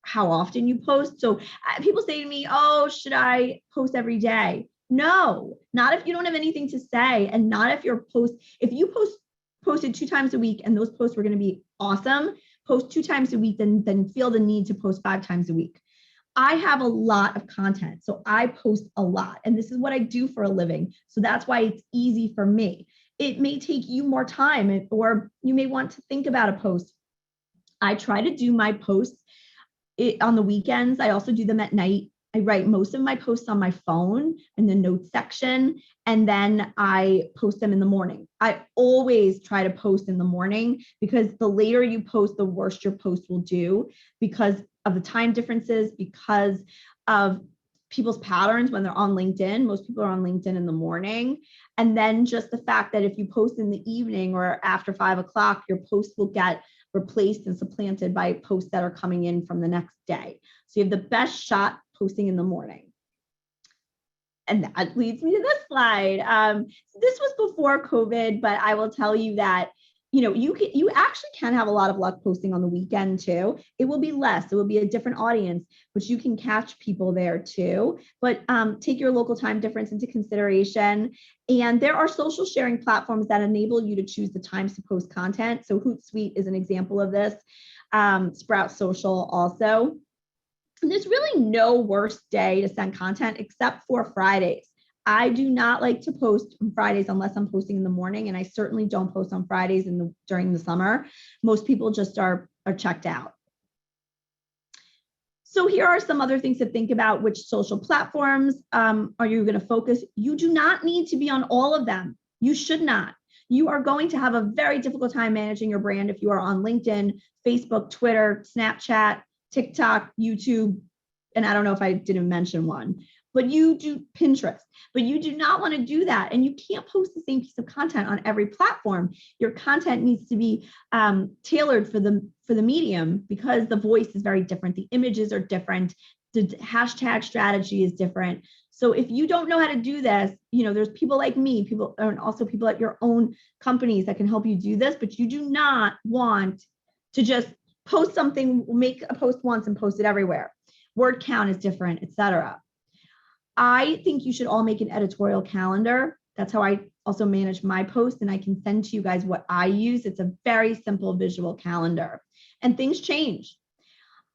how often you post. So people say to me, oh, should I post every day? No, not if you don't have anything to say, and not if if you posted 2 times a week and those posts were going to be awesome, post 2 times a week, then feel the need to post 5 times a week. I have a lot of content, so I post a lot, and this is what I do for a living. So that's why it's easy for me. It may take you more time, or you may want to think about a post. I try to do my posts on the weekends. I also do them at night. I write most of my posts on my phone in the notes section, and then I post them in the morning. I always try to post in the morning, because the later you post, the worse your post will do, because of the time differences, because of people's patterns when they're on LinkedIn. Most people are on LinkedIn in the morning. And then just the fact that if you post in the evening or after 5 o'clock, your post will get replaced and supplanted by posts that are coming in from the next day. So you have the best shot posting in the morning. And that leads me to this slide. This was before COVID, but I will tell you that you actually can have a lot of luck posting on the weekend too. It will be less, it will be a different audience, but you can catch people there too. But take your local time difference into consideration. And there are social sharing platforms that enable you to choose the times to post content. So Hootsuite is an example of this. Sprout Social also. And there's really no worse day to send content except for Fridays. I do not like to post on Fridays unless I'm posting in the morning, and I certainly don't post on Fridays during the summer. Most people just are checked out. So here are some other things to think about. Which social platforms are you going to focus? You do not need to be on all of them. You should not. You are going to have a very difficult time managing your brand if you are on LinkedIn, Facebook, Twitter, Snapchat, TikTok, YouTube, and I don't know if I didn't mention one. But you do Pinterest, but you do not want to do that. And you can't post the same piece of content on every platform. Your content needs to be tailored for the medium, because the voice is very different. The images are different. The hashtag strategy is different. So if you don't know how to do this, there's people like me, and also people at your own companies that can help you do this, but you do not want to just post something, make a post once and post it everywhere. Word count is different, etc. I think you should all make an editorial calendar. That's how I also manage my post, and I can send to you guys what I use. It's a very simple visual calendar, and things change.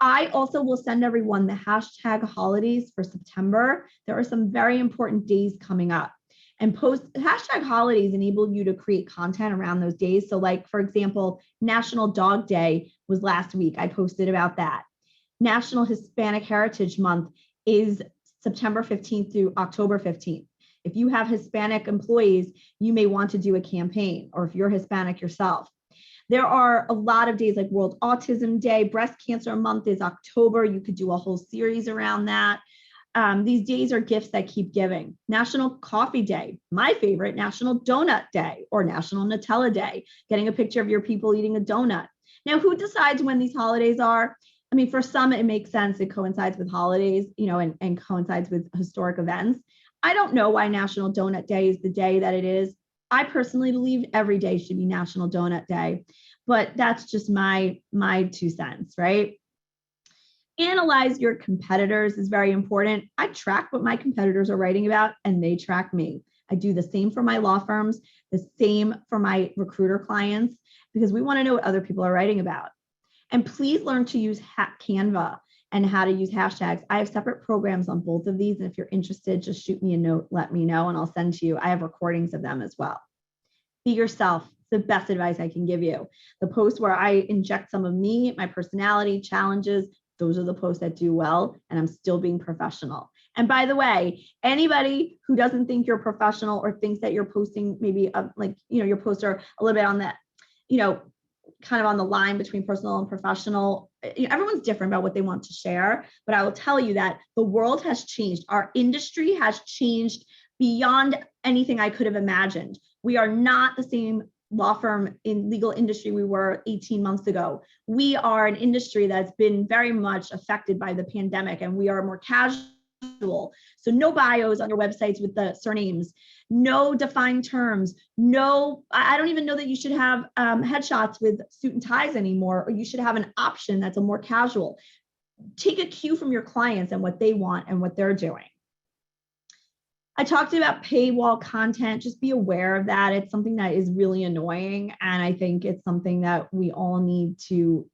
I also will send everyone the hashtag holidays for September. There are some very important days coming up, and post hashtag holidays enable you to create content around those days. So like, for example, National Dog Day was last week. I posted about that. National Hispanic Heritage Month is September 15th through October 15th. If you have Hispanic employees, you may want to do a campaign, or if you're Hispanic yourself. There are a lot of days like World Autism Day, Breast Cancer Month is October. You could do a whole series around that. These days are gifts that keep giving. National Coffee Day, my favorite, National Donut Day or National Nutella Day, getting a picture of your people eating a donut. Now, who decides when these holidays are? I mean, for some, it makes sense. It coincides with holidays, and coincides with historic events. I don't know why National Donut Day is the day that it is. I personally believe every day should be National Donut Day, but that's just my 2 cents, right? Analyze your competitors is very important. I track what my competitors are writing about, and they track me. I do the same for my law firms, the same for my recruiter clients, because we want to know what other people are writing about. And please learn to use Canva and how to use hashtags. I have separate programs on both of these. And if you're interested, just shoot me a note, let me know, and I'll send to you. I have recordings of them as well. Be yourself. It's the best advice I can give you. The posts where I inject some of me, my personality, challenges, those are the posts that do well, and I'm still being professional. And by the way, anybody who doesn't think you're professional or thinks that you're posting maybe your posts are a little bit on that, kind of on the line between personal and professional. Everyone's different about what they want to share, but I will tell you that the world has changed. Our industry has changed beyond anything I could have imagined. We are not the same law firm in legal industry we were 18 months ago. We are an industry that's been very much affected by the pandemic, and we are more casual. So no bios on your websites with the surnames, no defined terms, I don't even know that you should have headshots with suit and ties anymore, or you should have an option that's a more casual. Take a cue from your clients and what they want and what they're doing. I talked about paywall content. Just be aware of that. It's something that is really annoying. And I think it's something that we all need to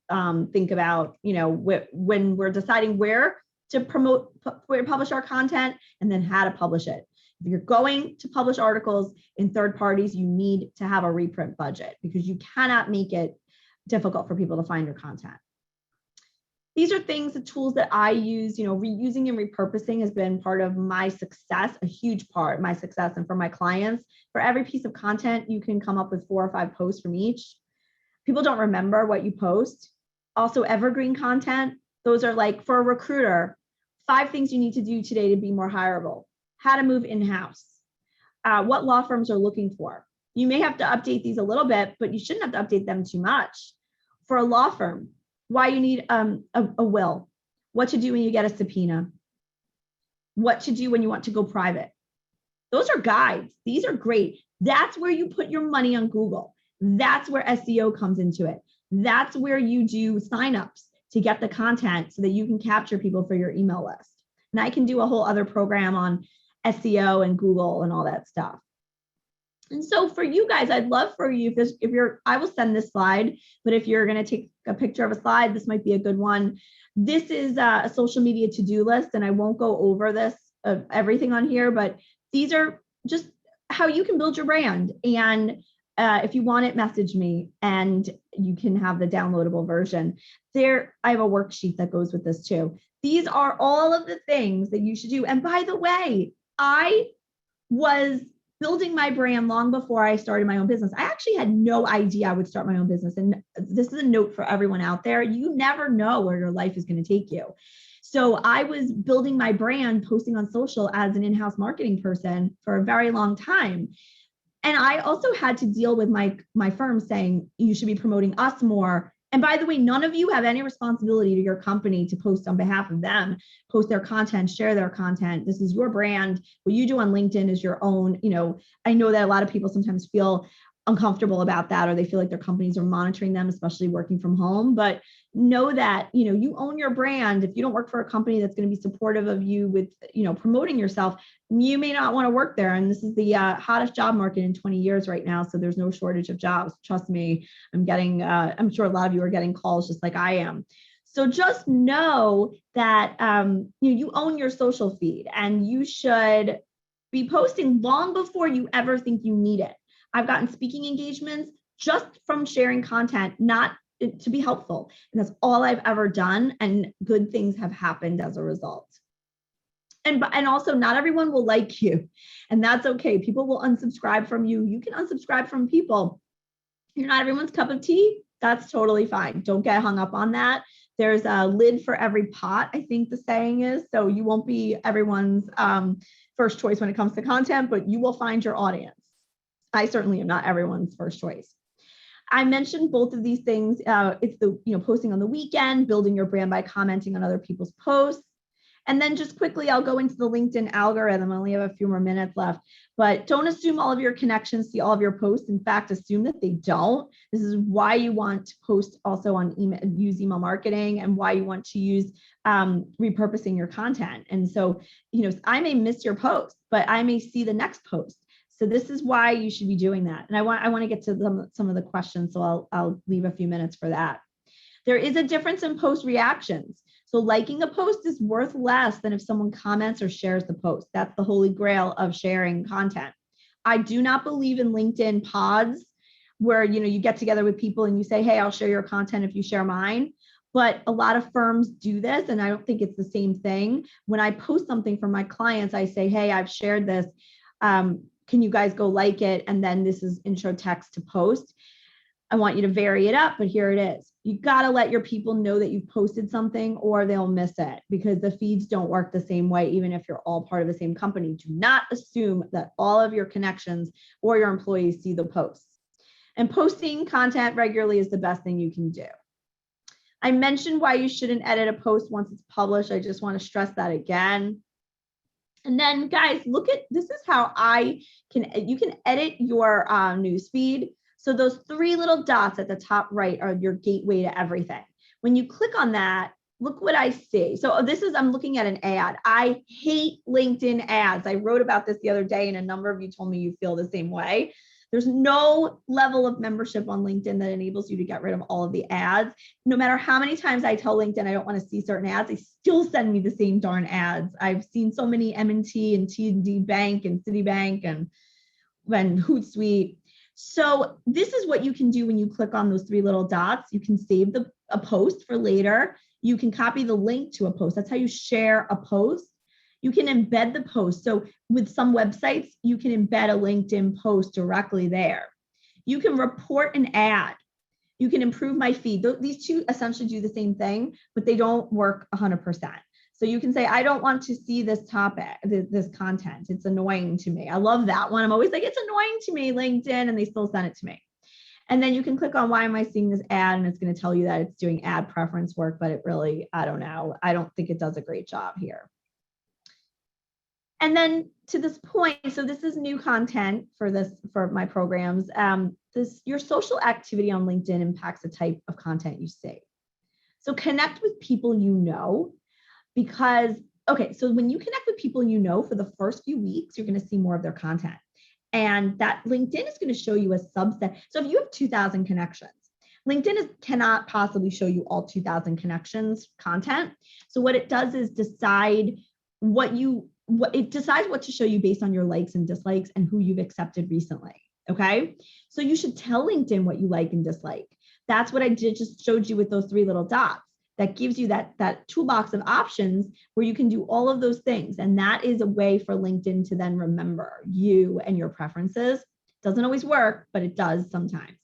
think about, when we're deciding where to publish our content, and then how to publish it. If you're going to publish articles in third parties, you need to have a reprint budget, because you cannot make it difficult for people to find your content. These are things, the tools that I use. Reusing and repurposing has been part of my success, a huge part of my success. And for my clients, for every piece of content, you can come up with 4 or 5 posts from each. People don't remember what you post. Also, evergreen content. Those are like, for a recruiter, 5 things you need to do today to be more hireable. How to move in-house. What law firms are looking for. You may have to update these a little bit, but you shouldn't have to update them too much. For a law firm, why you need a will, what to do when you get a subpoena, what to do when you want to go private. Those are guides. These are great. That's where you put your money on Google. That's where SEO comes into it. That's where you do signups to get the content so that you can capture people for your email list. And I can do a whole other program on SEO and Google and all that stuff. And so for you guys, I'd love for you, I will send this slide, but if you're going to take a picture of a slide, this might be a good one. This is a social media to-do list, and I won't go over this, everything on here, but these are just how you can build your brand. And if you want it, message me and you can have the downloadable version. I have a worksheet that goes with this too. These are all of the things that you should do. And by the way, I was building my brand long before I started my own business. I actually had no idea I would start my own business. And this is a note for everyone out there. You never know where your life is going to take you. So I was building my brand, posting on social as an in-house marketing person for a very long time. And I also had to deal with my firm saying, you should be promoting us more. And by the way, none of you have any responsibility to your company to post on behalf of them, post their content, share their content. This is your brand. What you do on LinkedIn is your own. I know that a lot of people sometimes feel uncomfortable about that, or they feel like their companies are monitoring them, especially working from home. But know that, you own your brand. If you don't work for a company that's going to be supportive of you with, promoting yourself, you may not want to work there. And this is the hottest job market in 20 years right now. So there's no shortage of jobs. Trust me, I'm sure a lot of you are getting calls just like I am. So just know that you own your social feed, and you should be posting long before you ever think you need it. I've gotten speaking engagements just from sharing content, not to be helpful. And that's all I've ever done. And good things have happened as a result. And also, not everyone will like you, and that's okay. People will unsubscribe from you. You can unsubscribe from people. You're not everyone's cup of tea. That's totally fine. Don't get hung up on that. There's a lid for every pot, I think the saying is. So you won't be everyone's first choice when it comes to content, but you will find your audience. I certainly am not everyone's first choice. I mentioned both of these things. It's the posting on the weekend, building your brand by commenting on other people's posts. And then just quickly, I'll go into the LinkedIn algorithm. I only have a few more minutes left, but don't assume all of your connections see all of your posts. In fact, assume that they don't. This is why you want to post also on email, use email marketing, and why you want to use repurposing your content. And so, I may miss your post, but I may see the next post. So this is why you should be doing that. And I want to get to some of the questions, so I'll leave a few minutes for that. There is a difference in post reactions. So liking a post is worth less than if someone comments or shares the post. That's the holy grail of sharing content. I do not believe in LinkedIn pods where, you get together with people and you say, hey, I'll share your content if you share mine. But a lot of firms do this, and I don't think it's the same thing. When I post something for my clients, I say, hey, I've shared this. Can you guys go like it? And then this is intro text to post. I want you to vary it up, but here it is. You got to let your people know that you've posted something, or they'll miss it, because the feeds don't work the same way, even if you're all part of the same company. Do not assume that all of your connections or your employees see the posts. And posting content regularly is the best thing you can do. I mentioned why you shouldn't edit a post once it's published. I just want to stress that again. And then, guys, this is how you can edit your newsfeed. So those three little dots at the top right are your gateway to everything. When you click on that, look what I see. So I'm looking at an ad. I hate LinkedIn ads. I wrote about this the other day, and a number of you told me you feel the same way. There's no level of membership on LinkedIn that enables you to get rid of all of the ads. No matter how many times I tell LinkedIn I don't want to see certain ads, they still send me the same darn ads. I've seen so many M&T and T&D Bank and Citibank and Hootsuite. So this is what you can do when you click on those three little dots. You can save a post for later. You can copy the link to a post. That's how you share a post. You can embed the post. So with some websites, you can embed a LinkedIn post directly there. You can report an ad. You can improve my feed. These two essentially do the same thing, but they don't work 100%. So you can say, I don't want to see this topic, this content. It's annoying to me. I love that one. I'm always like, it's annoying to me, LinkedIn, and they still send it to me. And then you can click on, why am I seeing this ad? And it's going to tell you that it's doing ad preference work, but it really, I don't know. I don't think it does a great job here. And then to this point, so this is new content for my programs. Your social activity on LinkedIn impacts the type of content you see. So connect with people you know, because, so when you connect with people you know for the first few weeks, you're going to see more of their content. And that LinkedIn is going to show you a subset. So if you have 2,000 connections, LinkedIn cannot possibly show you all 2,000 connections content. So what it does is decide what to show you based on your likes and dislikes and who you've accepted recently. Okay. So you should tell LinkedIn what you like and dislike. That's what I just showed you with those three little dots. That gives you that toolbox of options where you can do all of those things. And that is a way for LinkedIn to then remember you and your preferences. Doesn't always work, but it does sometimes.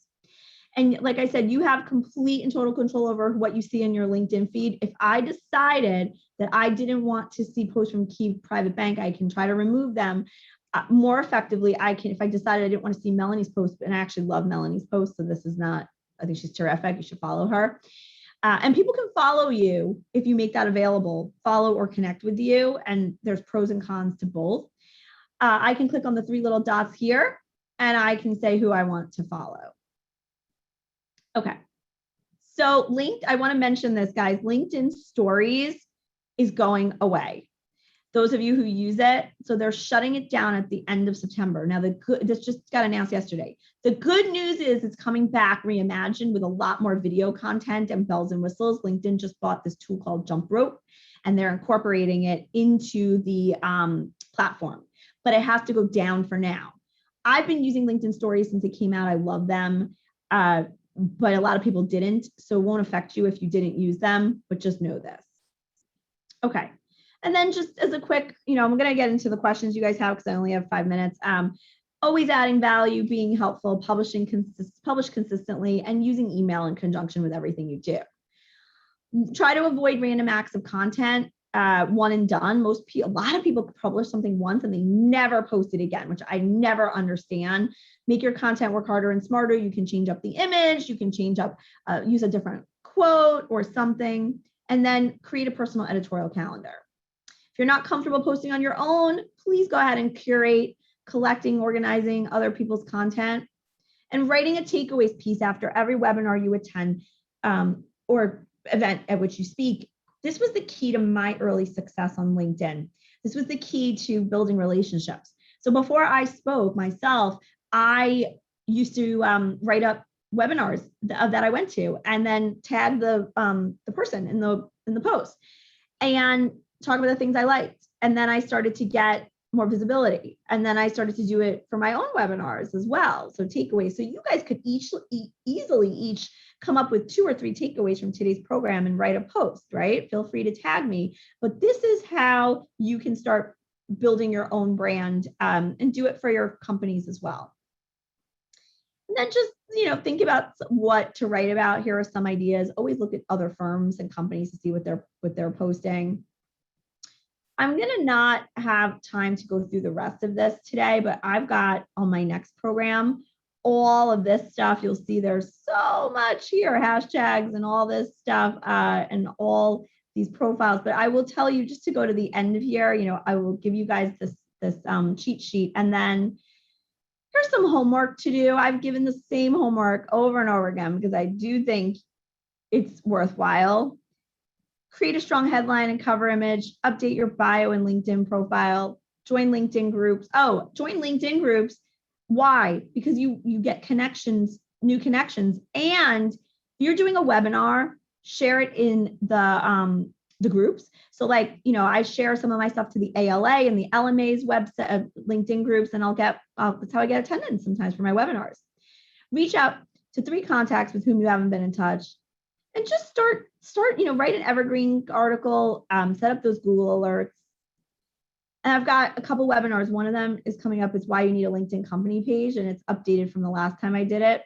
And like I said, you have complete and total control over what you see in your LinkedIn feed. If I decided that I didn't want to see posts from Key Private Bank, I can try to remove them more effectively. If I decided I didn't want to see Melanie's post, and I actually love Melanie's post, so this is not, I think she's terrific. You should follow her. And people can follow you if you make that available, follow or connect with you. And there's pros and cons to both. I can click on the three little dots here, and I can say who I want to follow. Okay. So I want to mention this, guys. LinkedIn Stories is going away. Those of you who use it, so they're shutting it down at the end of September. Now, this just got announced yesterday. The good news is it's coming back reimagined with a lot more video content and bells and whistles. LinkedIn just bought this tool called Jump Rope, and they're incorporating it into the platform, but it has to go down for now. I've been using LinkedIn Stories since it came out. I love them, but a lot of people didn't, so it won't affect you if you didn't use them, but just know this. Okay. And then just as a quick, I'm going to get into the questions you guys have because I only have 5 minutes. Always adding value, being helpful, publish consistently, and using email in conjunction with everything you do. Try to avoid random acts of content, one and done. A lot of people publish something once and they never post it again, which I never understand. Make your content work harder and smarter. You can change up the image. You can change up, use a different quote or something, and then create a personal editorial calendar. If you're not comfortable posting on your own, please go ahead and curate, collecting, organizing other people's content, and writing a takeaways piece after every webinar you attend or event at which you speak. This was the key to my early success on LinkedIn. This was the key to building relationships. So before I spoke myself, I used to write up webinars that I went to and then tag the person in the post and talk about the things I liked. And then I started to get more visibility. And then I started to do it for my own webinars as well. So takeaways. So you guys could easily come up with 2 or 3 takeaways from today's program and write a post, right? Feel free to tag me. But this is how you can start building your own brand and do it for your companies as well. And then just, think about what to write about. Here are some ideas. Always look at other firms and companies to see what they're posting. I'm going to not have time to go through the rest of this today, but I've got on my next program, all of this stuff. You'll see there's so much here, hashtags and all this stuff and all these profiles. But I will tell you just to go to the end of here, I will give you guys this cheat sheet. And then here's some homework to do. I've given the same homework over and over again because I do think it's worthwhile. Create a strong headline and cover image, update your bio and LinkedIn profile, join LinkedIn groups. Oh, join LinkedIn groups. Why? Because you get connections, new connections. And if you're doing a webinar, share it in the groups. So I share some of my stuff to the ALA and the LMA's website, LinkedIn groups, and that's how I get attendance sometimes for my webinars. Reach out to 3 contacts with whom you haven't been in touch. And just start, write an evergreen article, set up those Google alerts. And I've got a couple webinars. One of them is coming up. It's why you need a LinkedIn company page. And it's updated from the last time I did it.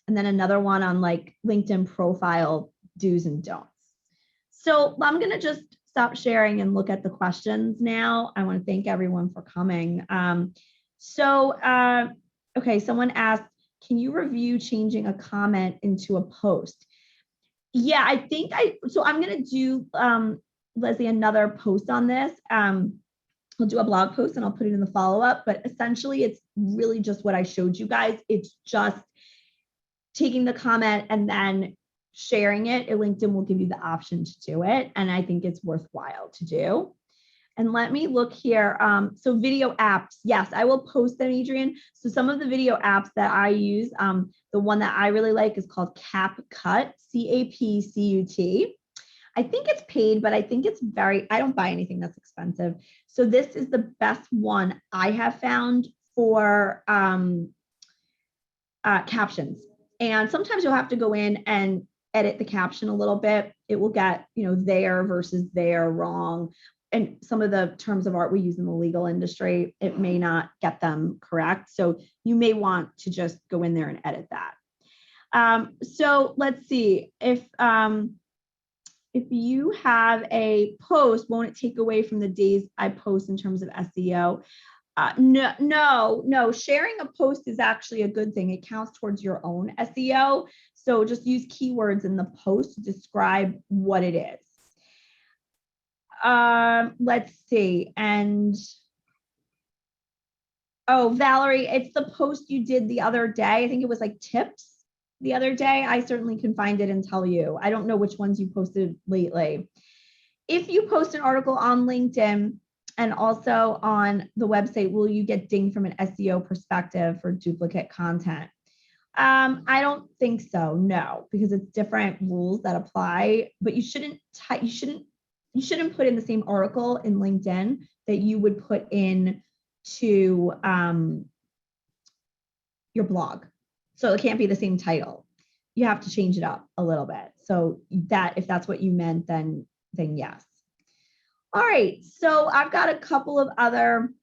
And then another one on LinkedIn profile do's and don'ts. So I'm going to just stop sharing and look at the questions now. I want to thank everyone for coming. Okay, someone asked, can you review changing a comment into a post? Yeah, I think I'm going to do, Leslie, another post on this. I'll do a blog post and I'll put it in the follow-up, but essentially it's really just what I showed you guys. It's just taking the comment and then sharing it. LinkedIn will give you the option to do it. And I think it's worthwhile to do. And let me look here. So video apps, yes, I will post them, Adrian. So some of the video apps that I use, the one that I really like is called CapCut, CAPCUT. I think it's paid, but I think it's I don't buy anything that's expensive. So this is the best one I have found for captions. And sometimes you'll have to go in and edit the caption a little bit. It will get, there versus there wrong. And some of the terms of art we use in the legal industry, it may not get them correct. So you may want to just go in there and edit that. So let's see, if you have a post, won't it take away from the days I post in terms of SEO? No, sharing a post is actually a good thing. It counts towards your own SEO. So just use keywords in the post to describe what it is. Let's see. And Valerie, it's the post you did the other day. I think it was tips. the other day, I certainly can find it and tell you. I don't know which ones you posted lately. If you post an article on LinkedIn and also on the website, will you get dinged from an SEO perspective for duplicate content? I don't think so, no, because it's different rules that apply, but you shouldn't put in the same article in LinkedIn that you would put in to your blog. So it can't be the same title. You have to change it up a little bit. So that, if that's what you meant, then yes. All right, so I've got a couple of other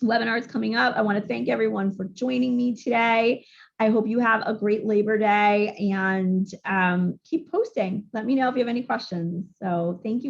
webinars coming up. I want to thank everyone for joining me today. I hope you have a great Labor Day and keep posting. Let me know if you have any questions. So thank you.